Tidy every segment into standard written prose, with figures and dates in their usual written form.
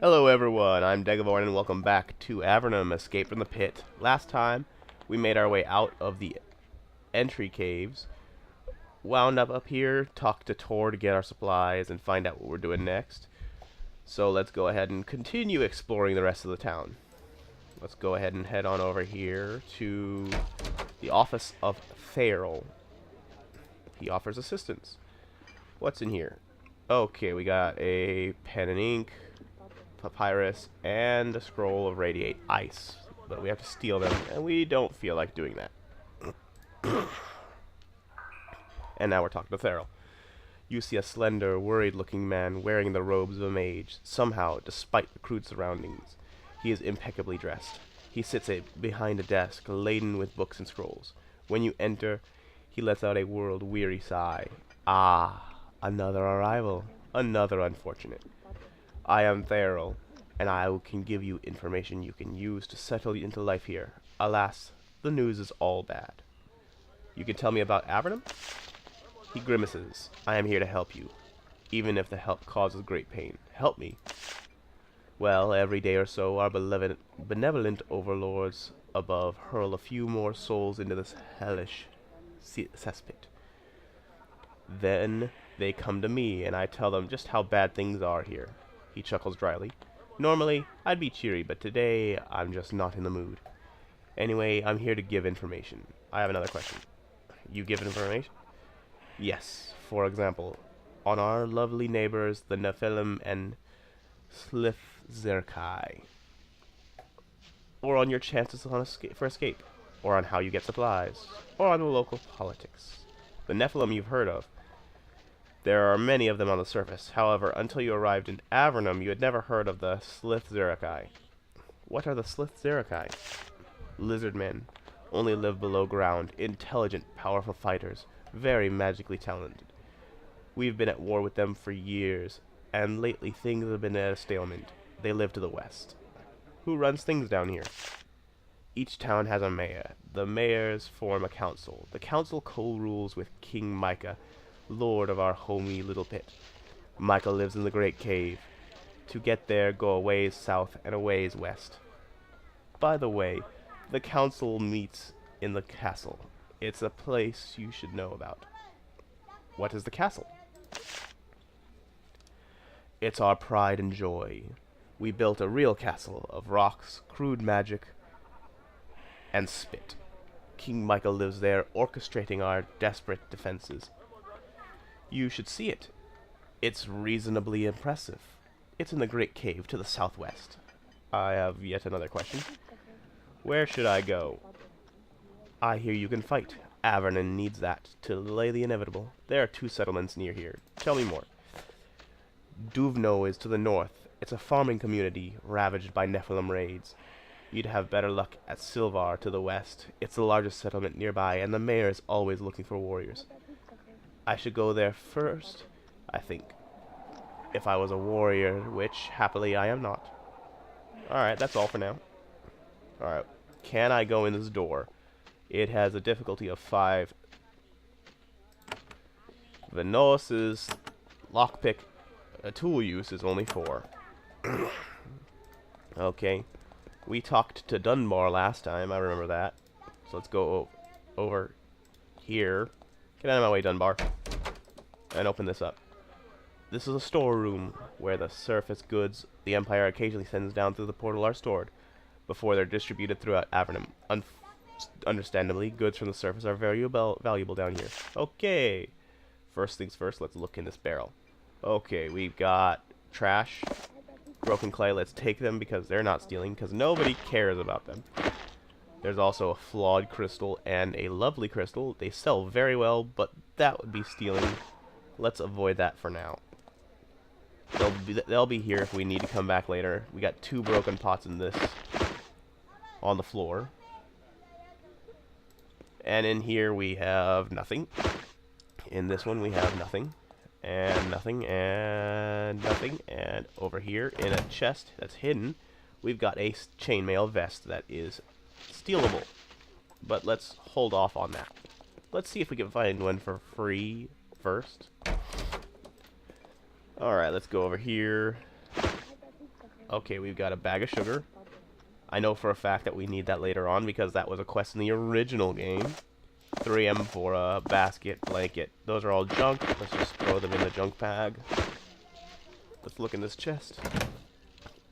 Hello everyone, I'm Degavorn and welcome back to Avernum, Escape from the Pit. Last time, we made our way out of the entry caves, wound up here, talked to Tor to get our supplies, and find out what we're doing next. So let's go ahead and continue exploring the rest of the town. Let's go ahead and head on over here to the office of Farrell. He offers assistance. What's in here? Okay, we got a pen and ink, papyrus, and a scroll of radiate ice. But we have to steal them, and we don't feel like doing that. And now we're talking to Theral. You see a slender, worried-looking man wearing the robes of a mage. Somehow, despite the crude surroundings, he is impeccably dressed. He sits behind a desk laden with books and scrolls. When you enter, he lets out a world-weary sigh. Ah, another arrival. Another unfortunate. I am Theral, and I can give you information you can use to settle into life here. Alas, the news is all bad. You can tell me about Avernum? He grimaces. I am here to help you, even if the help causes great pain. Help me. Well, every day or so, our benevolent overlords above hurl a few more souls into this hellish cesspit. Then they come to me, and I tell them just how bad things are here. He chuckles dryly. Normally, I'd be cheery, but today, I'm just not in the mood. Anyway, I'm here to give information. I have another question. You give information? Yes. For example, on our lovely neighbors, the Nephilim and Slithzerkai. Or on your chances on for escape. Or on how you get supplies. Or on the local politics. The Nephilim you've heard of. There are many of them on the surface. However, until you arrived in Avernum, you had never heard of the Slithzerkai. What are the Slithzerkai? Lizard men. Only live below ground. Intelligent, powerful fighters. Very magically talented. We've been at war with them for years, and lately things have been at a stalemate. They live to the west. Who runs things down here? Each town has a mayor. The mayors form a council. The council co-rules with King Micah, lord of our homey little pit. Micah lives in the great cave. To get there, go a ways south and a ways west. By the way, the council meets in the castle. It's a place you should know about. What is the castle? It's our pride and joy. We built a real castle of rocks, crude magic, and spit. King Michael lives there, orchestrating our desperate defenses. You should see it. It's reasonably impressive. It's in the great cave to the southwest. I have yet another question. Where should I go? I hear you can fight. Avernum needs that to delay the inevitable. There are 2 settlements near here. Tell me more. Duvno is to the north. It's a farming community ravaged by Nephilim raids. You'd have better luck at Silvar to the west. It's the largest settlement nearby, and the mayor is always looking for warriors. I should go there first, I think. If I was a warrior, which, happily, I am not. Alright, that's all for now. Alright, can I go in this door? It has a difficulty of 5. Venos's lockpick tool use is only 4. Okay. We talked to Dunbar last time, I remember that. So let's go over here. Get out of my way, Dunbar. And open this up. This is a storeroom where the surface goods the Empire occasionally sends down through the portal are stored before they're distributed throughout Avernum. Understandably, goods from the surface are very valuable down here. Okay. First things first, let's look in this barrel. Okay, we've got trash, broken clay. Let's take them because they're not stealing, because nobody cares about them. There's also a flawed crystal and a lovely crystal. They sell very well, but that would be stealing. Let's avoid that for now. They'll be here if we need to come back later. We got 2 broken pots in this on the floor. And in here we have nothing. In this one we have nothing. And nothing, and nothing. And over here in a chest that's hidden, we've got a chainmail vest that is stealable. But let's hold off on that. Let's see if we can find one for free first. Alright, let's go over here. Okay, we've got a bag of sugar. I know for a fact that we need that later on because that was a quest in the original game. 3M for a basket, blanket. Those are all junk. Let's just throw them in the junk bag. Let's look in this chest.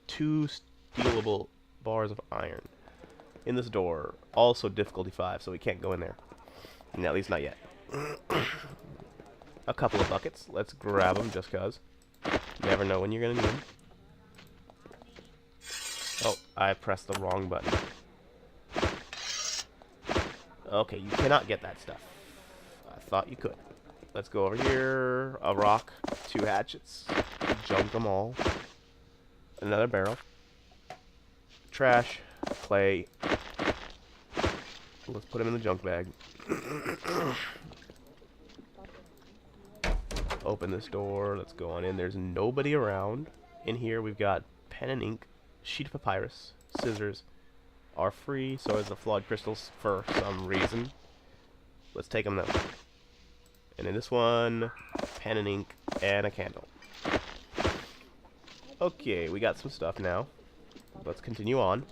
2 stealable bars of iron. In this door, also difficulty 5, so we can't go in there. At least not yet. A couple of buckets. Let's grab them just cause. Never know when you're gonna need them. Oh, I pressed the wrong button. Okay, you cannot get that stuff. I thought you could. Let's go over here. A rock, 2 hatchets. Junk them all. Another barrel. Trash. Clay. Let's put them in the junk bag. Open this door. Let's go on in. There's nobody around. In here we've got pen and ink, sheet of papyrus, scissors. Are free, so is the flawed crystals for some reason. Let's take them though. And in this one, pen and ink, and a candle. Okay, we got some stuff now. Let's continue on.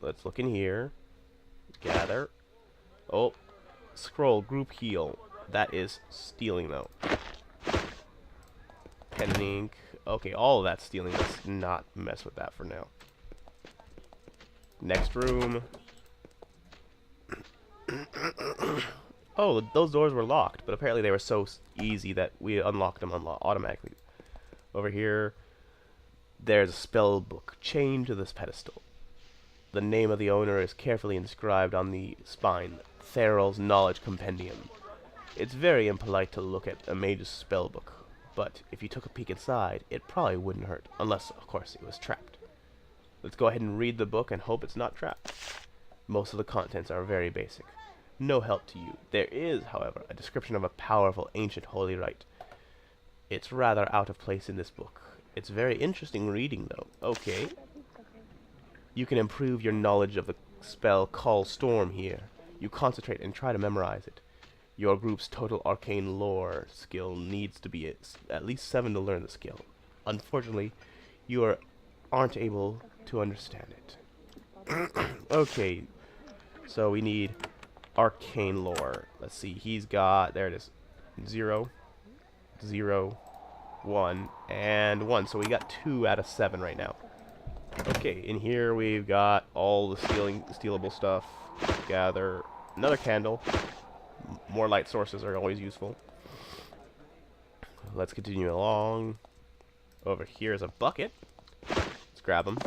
Let's look in here. Gather. Oh, scroll, group heal. That is stealing though. Pen and ink. Okay, all of that's stealing. Let's not mess with that for now. Next room. Oh, those doors were locked, but apparently they were so easy that we unlocked them automatically. Over here, there's a spell book chained to this pedestal. The name of the owner is carefully inscribed on the spine. Theral's Knowledge Compendium. It's very impolite to look at a mage's spell book, but if you took a peek inside, it probably wouldn't hurt, unless, of course, it was trapped. Let's go ahead and read the book and hope it's not trapped. Most of the contents are very basic. No help to you. There is, however, a description of a powerful ancient holy rite. It's rather out of place in this book. It's very interesting reading, though. Okay. You can improve your knowledge of the spell Call Storm here. You concentrate and try to memorize it. Your group's total arcane lore skill needs to be at least 7 to learn the skill. Unfortunately, you aren't able to understand it. Okay, so we need arcane lore. Let's see, he's got, there it is, 0, 0, 1, and 1. So we got 2 out of 7 right now. Okay, in here we've got all the stealable stuff. Gather another candle. More light sources are always useful. Let's continue along. Over here is a bucket. Let's grab them.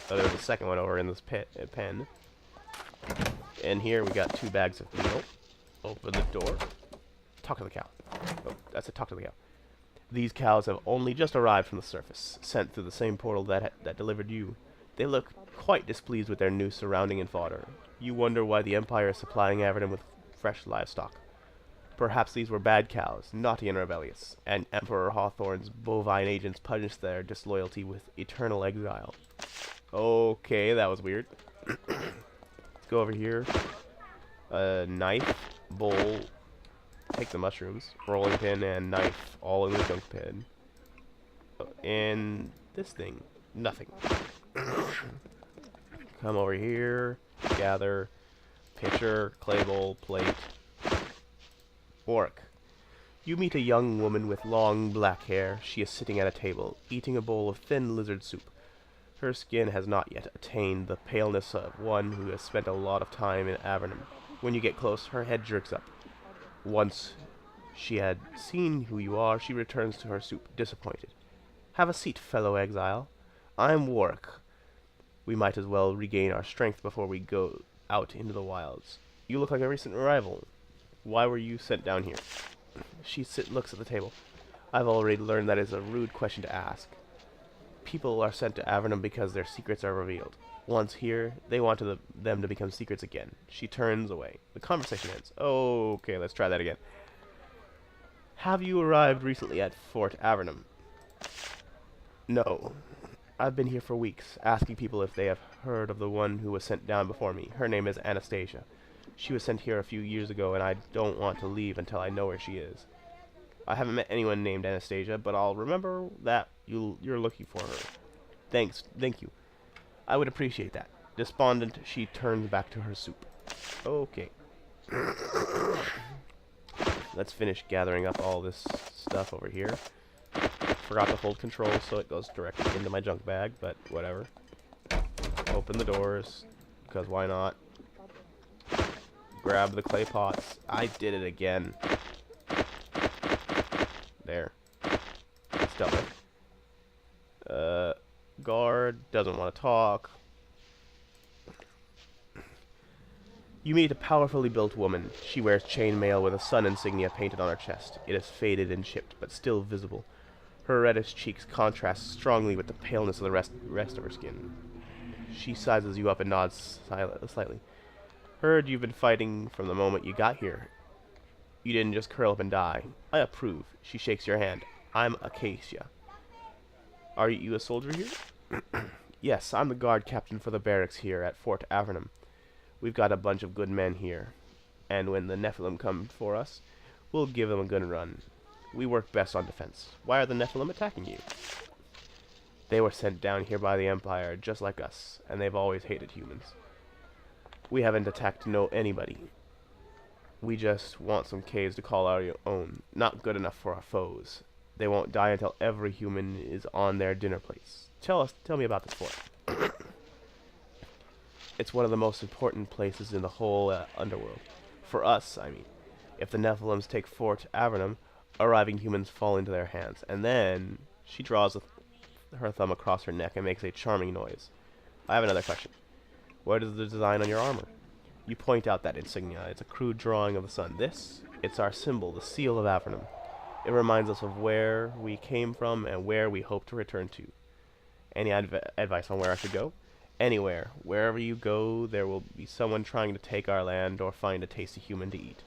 Oh, there's a second one over in this pen. And here we got 2 bags of meal. Open the door. Talk to the cow. Oh, that's it. Talk to the cow. These cows have only just arrived from the surface, sent through the same portal that delivered you. They look quite displeased with their new surrounding and fodder. You wonder why the Empire is supplying Avernum with fresh livestock. Perhaps these were bad cows, naughty and rebellious, and Emperor Hawthorne's bovine agents punished their disloyalty with eternal exile. Okay, that was weird. Let's go over here. A knife, bowl, take the mushrooms, rolling pin, and knife, all in the junk pin. And this thing, nothing. Come over here, gather, pitcher, clay bowl, plate. Work. You meet a young woman with long black hair. She is sitting at a table, eating a bowl of thin lizard soup. Her skin has not yet attained the paleness of one who has spent a lot of time in Avernum. When you get close, her head jerks up. Once she had seen who you are, she returns to her soup, disappointed. Have a seat, fellow exile. I'm Warwick. We might as well regain our strength before we go out into the wilds. You look like a recent arrival. Why were you sent down here? She looks at the table. I've already learned that is a rude question to ask. People are sent to Avernum because their secrets are revealed. Once here, they want them to become secrets again. She turns away. The conversation ends. Okay, let's try that again. Have you arrived recently at Fort Avernum? No. I've been here for weeks, asking people if they have heard of the one who was sent down before me. Her name is Anastasia. She was sent here a few years ago, and I don't want to leave until I know where she is. I haven't met anyone named Anastasia, but I'll remember that you're looking for her. Thank you. I would appreciate that. Despondent, she turns back to her soup. Okay. Let's finish gathering up all this stuff over here. Forgot to hold control, so it goes directly into my junk bag, but whatever. Open the doors, because why not? Grab the clay pots. I did it again. There. It's dealt with. Guard doesn't want to talk. You meet a powerfully built woman. She wears chainmail with a sun insignia painted on her chest. It is faded and chipped, but still visible. Her reddish cheeks contrast strongly with the paleness of the rest of her skin. She sizes you up and nods slightly. Heard you've been fighting from the moment you got here. You didn't just curl up and die. I approve. She shakes your hand. I'm Acacia. Are you a soldier here? Yes, I'm the guard captain for the barracks here at Fort Avernum. We've got a bunch of good men here, and when the Nephilim come for us, we'll give them a good run. We work best on defense. Why are the Nephilim attacking you? They were sent down here by the Empire, just like us, and they've always hated humans. We haven't attacked anybody. We just want some caves to call our own. Not good enough for our foes. They won't die until every human is on their dinner plates. Tell me about this fort. It's one of the most important places in the whole underworld. For us, I mean. If the Nephilims take Fort Avernum, arriving humans fall into their hands. And then she draws her thumb across her neck and makes a charming noise. I have another question. What is the design on your armor? You point out that insignia. It's a crude drawing of the sun. It's our symbol, the seal of Avernum. It reminds us of where we came from and where we hope to return to. Any advice on where I should go? Anywhere. Wherever you go, there will be someone trying to take our land or find a tasty human to eat.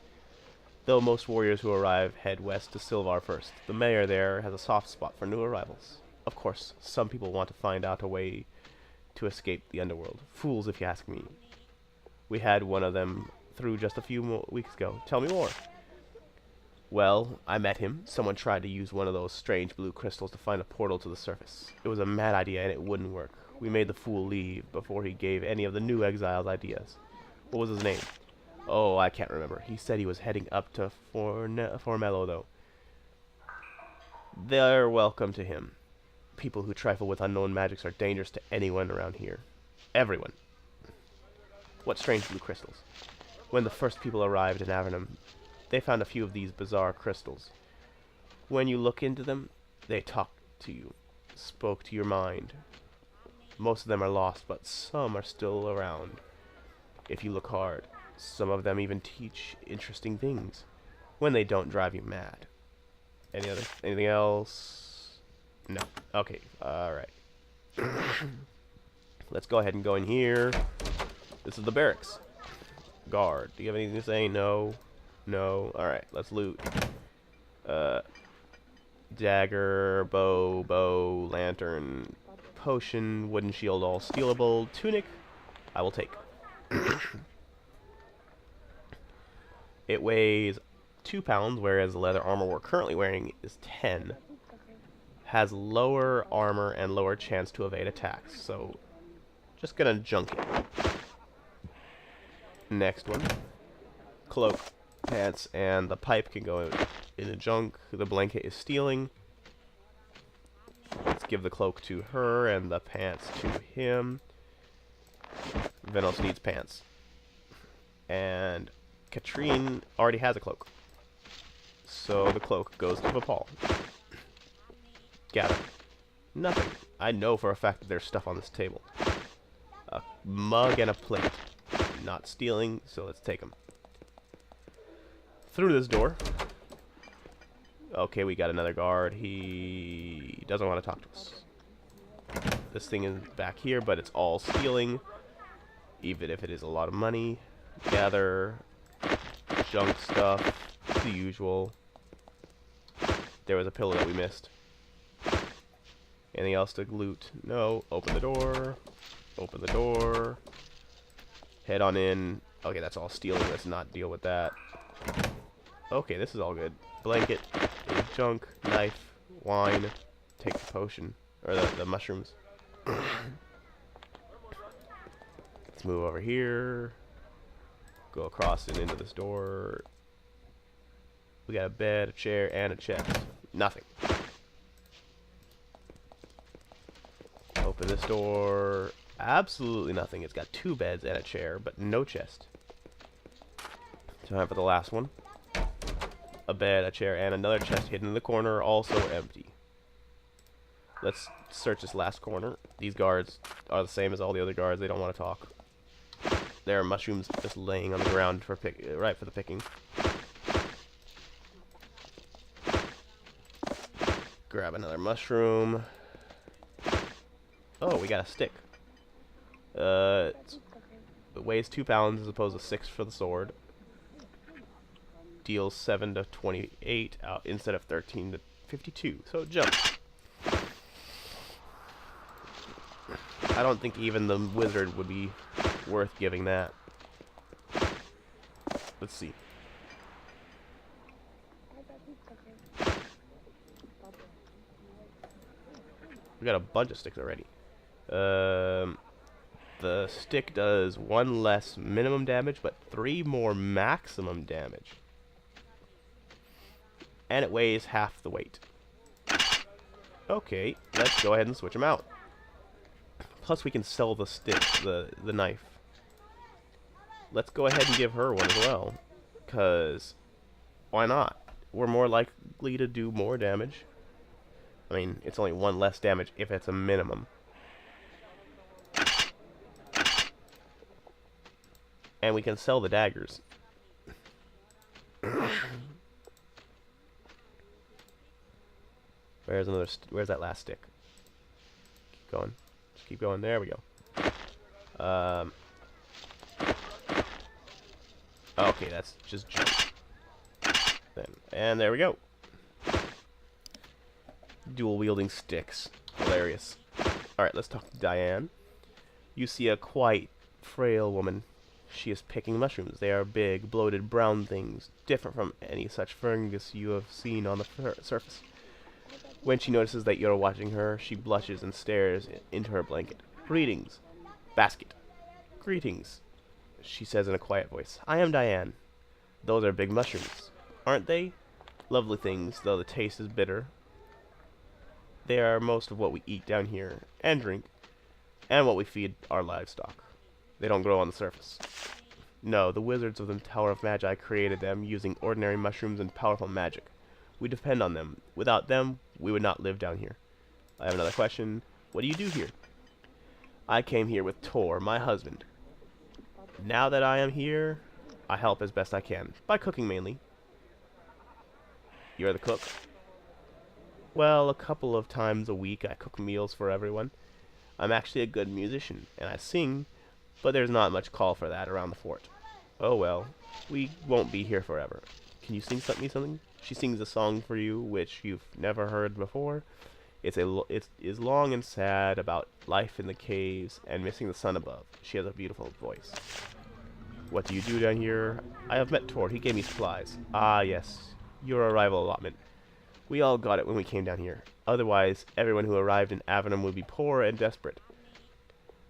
Though most warriors who arrive head west to Silvar first, the mayor there has a soft spot for new arrivals. Of course, some people want to find out a way to escape the underworld. Fools, if you ask me. We had one of them through just a few weeks ago. Tell me more. Well, I met him. Someone tried to use one of those strange blue crystals to find a portal to the surface. It was a mad idea and it wouldn't work. We made the fool leave before he gave any of the new exiles ideas. What was his name? Oh, I can't remember. He said he was heading up to Formello, though. They're welcome to him. People who trifle with unknown magics are dangerous to anyone around here. Everyone. What strange blue crystals? When the first people arrived in Avernum, they found a few of these bizarre crystals. When you look into them, they talk to you, spoke to your mind. Most of them are lost, but some are still around. If you look hard, some of them even teach interesting things, when they don't drive you mad. Anything else? No. Okay, alright. Let's go ahead and go in here. This is the barracks. Guard, do you have anything to say? No. No. Alright, let's loot. Dagger, bow, lantern, potion, wooden shield, all stealable. Tunic, I will take. It weighs 2 pounds, whereas the leather armor we're currently wearing is 10. Has lower armor and lower chance to evade attacks, so just gonna junk it. Next one. Cloak, pants, and the pipe can go in the junk. The blanket is stealing. Let's give the cloak to her and the pants to him. Venos needs pants. And Katrine already has a cloak. So the cloak goes to Vipal. Gather. Nothing. I know for a fact that there's stuff on this table. A mug and a plate. Not stealing, so let's take them. Through this door. Okay, we got another guard. He doesn't want to talk to us. This thing is back here, but it's all stealing. Even if it is a lot of money. Gather. Junk stuff. The usual. There was a pillow that we missed. Anything else to loot? No. Open the door. Open the door. Head on in. Okay, that's all stealing. Let's not deal with that. Okay, this is all good. Blanket is junk, knife, wine, take the potion, or the mushrooms. Let's move over here, go across and into this door. We got a bed, a chair, and a chest. Nothing. Open this door. Absolutely nothing. It's got 2 beds and a chair, but no chest. Time for the last one. A bed, a chair, and another chest hidden in the corner, also empty. Let's search this last corner. These guards are the same as all the other guards. They don't want to talk. There are mushrooms just laying on the ground for right for the picking. Grab another mushroom. Oh, we got a stick. It weighs 2 pounds as opposed to 6 for the sword. Deals 7 to 28 out instead of 13 to 52. So it jumps. I don't think even the wizard would be worth giving that. Let's see. We got a bunch of sticks already. The stick does 1 less minimum damage, but 3 more maximum damage. And it weighs half the weight. Okay, let's go ahead and switch them out. Plus we can sell the stick, the knife. Let's go ahead and give her one as well. Because, why not? We're more likely to do more damage. I mean, it's only 1 less damage if it's a minimum. And we can sell the daggers. Where's that last stick? Keep going. Just keep going. There we go. Okay, that's just junk. And there we go. Dual wielding sticks. Hilarious. Alright, let's talk to Diane. You see a quite frail woman. She is picking mushrooms. They are big, bloated, brown things, different from any such fungus you have seen on the surface. When she notices that you're watching her, she blushes and stares into her blanket. Greetings, basket. Greetings, she says in a quiet voice. I am Diane. Those are big mushrooms, aren't they? Lovely things, though the taste is bitter. They are most of what we eat down here, and drink, and what we feed our livestock. They don't grow on the surface. No, the wizards of the Tower of Magi created them using ordinary mushrooms and powerful magic. We depend on them. Without them, we would not live down here. I have another question. What do you do here? I came here with Tor, my husband. Now that I am here, I help as best I can, by cooking mainly. You're the cook? Well, a couple of times a week I cook meals for everyone. I'm actually a good musician, and I sing, but there's not much call for that around the fort. Oh well, we won't be here forever. Can you sing me something? She sings a song for you which you've never heard before. It is long and sad about life in the caves and missing the sun above. She has a beautiful voice. What do you do down here? I have met Tor. He gave me supplies. Ah, yes. Your arrival allotment. We all got it when we came down here. Otherwise, everyone who arrived in Avernum would be poor and desperate.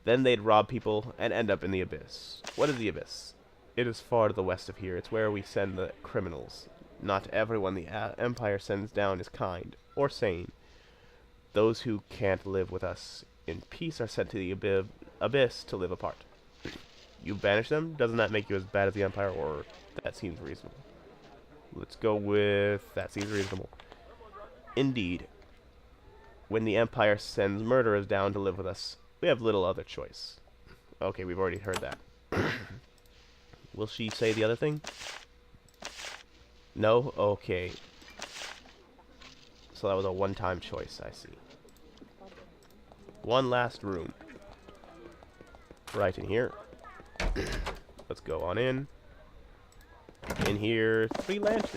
Then they'd rob people and end up in the abyss. What is the abyss? It is far to the west of here. It's where we send the criminals. Not everyone the Empire sends down is kind or sane. Those who can't live with us in peace are sent to the abyss to live apart. You banish them? Doesn't that make you as bad as the Empire, or that seems reasonable? Let's go with that seems reasonable. Indeed. When the Empire sends murderers down to live with us, we have little other choice. Okay, we've already heard that. Will she say the other thing? No? Okay. So that was a one-time choice, I see. One last room. Right in here. Let's go on in. In here, 3 lamps.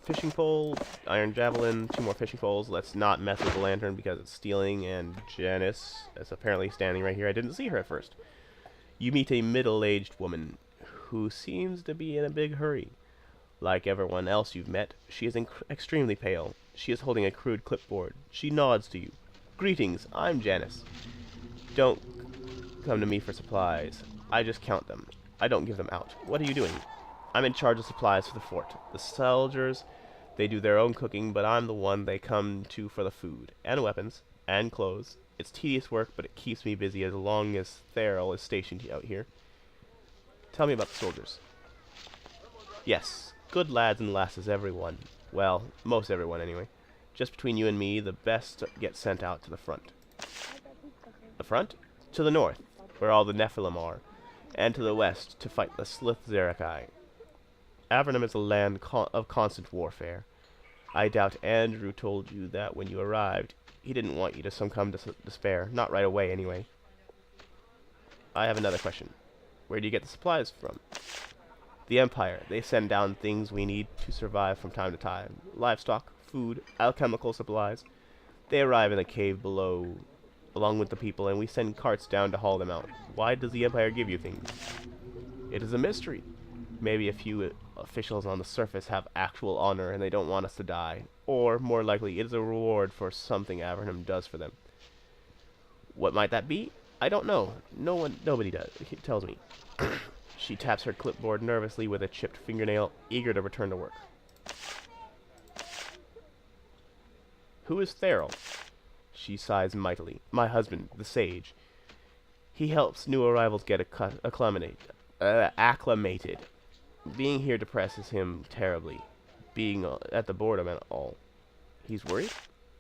Fishing pole, iron javelin, 2 more fishing poles. Let's not mess with the lantern because it's stealing, and Janice is apparently standing right here. I didn't see her at first. You meet a middle-aged woman who seems to be in a big hurry. Like everyone else you've met, she is extremely pale. She is holding a crude clipboard. She nods to you. Greetings, I'm Janice. Don't come to me for supplies. I just count them. I don't give them out. What are you doing? I'm in charge of supplies for the fort. The soldiers, they do their own cooking, but I'm the one they come to for the food, and weapons, and clothes. It's tedious work, but it keeps me busy as long as Theral is stationed out here. Tell me about the soldiers. Yes, good lads and lasses, everyone. Well, most everyone, anyway. Just between you and me, the best get sent out to the front. The front? To the north, where all the Nephilim are, and to the west, to fight the Slith-Zerakai. Avernum is a land of constant warfare. I doubt Andrew told you that when you arrived. He didn't want you to succumb to despair. Not right away, anyway. I have another question. Where do you get the supplies from? The Empire. They send down things we need to survive from time to time. Livestock, food, alchemical supplies. They arrive in the cave below, along with the people, and we send carts down to haul them out. Why does the Empire give you things? It is a mystery. Maybe a few officials on the surface have actual honor and they don't want us to die. Or, more likely, it is a reward for something Avernum does for them. What might that be? I don't know. Nobody does. He tells me. She taps her clipboard nervously with a chipped fingernail, eager to return to work. Who is Theral? She sighs mightily. My husband, the sage. He helps new arrivals get acclimated. Being here depresses him terribly. Being at the boredom and all. He's worried?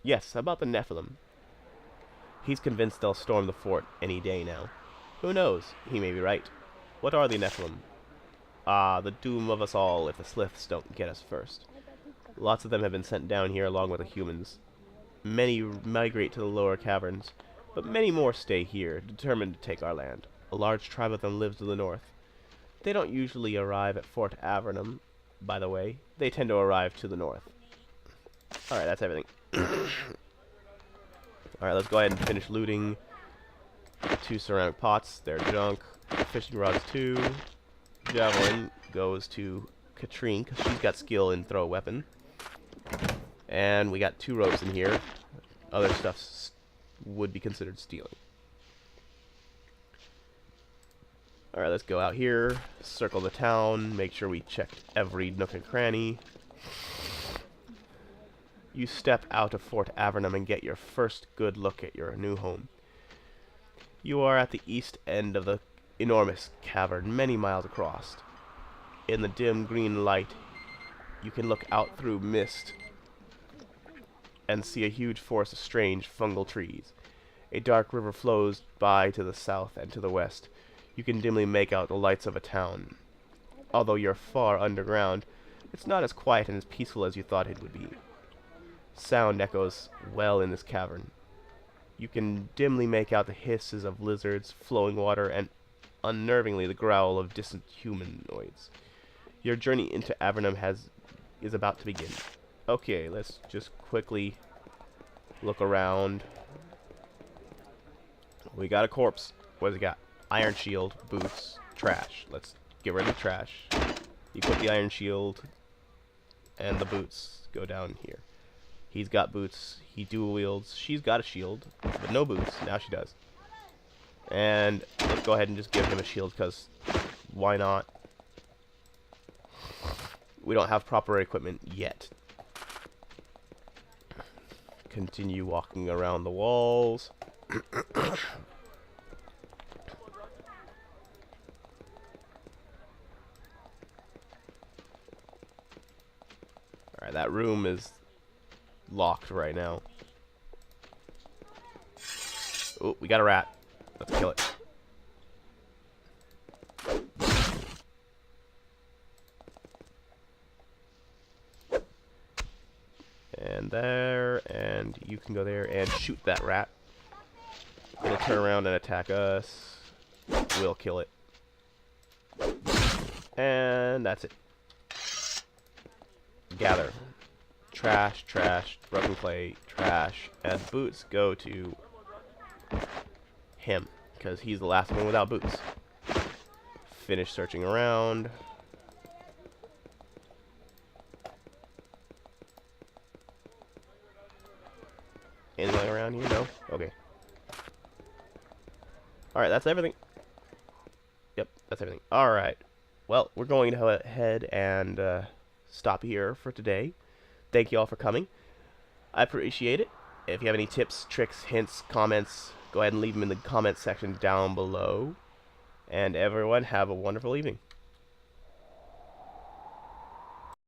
Yes, about the Nephilim. He's convinced they'll storm the fort any day now. Who knows? He may be right. What are the Nephilim? Ah, the doom of us all if the Sliths don't get us first. Lots of them have been sent down here along with the humans. Many migrate to the lower caverns, but many more stay here, determined to take our land. A large tribe of them lives to the north. They don't usually arrive at Fort Avernum, by the way. They tend to arrive to the north. Alright, that's everything. Alright, let's go ahead and finish looting. 2 ceramic pots, they're junk. Fishing rods 2. Javelin goes to Katrine, because she's got skill in throw weapon. And we got 2 ropes in here. Other stuff would be considered stealing. Alright, let's go out here, circle the town, make sure we checked every nook and cranny. You step out of Fort Avernum and get your first good look at your new home. You are at the east end of the enormous cavern, many miles across. In the dim green light, you can look out through mist and see a huge forest of strange fungal trees. A dark river flows by to the south and to the west. You can dimly make out the lights of a town. Although you're far underground, it's not as quiet and as peaceful as you thought it would be. Sound echoes well in this cavern. You can dimly make out the hisses of lizards, flowing water, and unnervingly the growl of distant humanoids. Your journey into Avernum is about to begin. Okay, let's just quickly look around. We got a corpse. What does it got? Iron shield, boots, trash. Let's get rid of the trash. You put the iron shield and the boots go down here. He's got boots. He dual wields. She's got a shield, but no boots. Now she does. And let's go ahead and just give him a shield, because why not? We don't have proper equipment yet. Continue walking around the walls. Alright, that room is locked right now. Oh, we got a rat. Let's kill it. And there, and you can go there and shoot that rat. It'll turn around and attack us. We'll kill it. And that's it. Gather. Trash, trash, broken clay, trash, and boots go to him, because he's the last one without boots. Finish searching around. Anything around here? No? Okay. Alright, that's everything. Yep, that's everything. Alright. Well, we're going to go ahead and stop here for today. Thank you all for coming. I appreciate it. If you have any tips, tricks, hints, comments, go ahead and leave them in the comments section down below. And everyone, have a wonderful evening.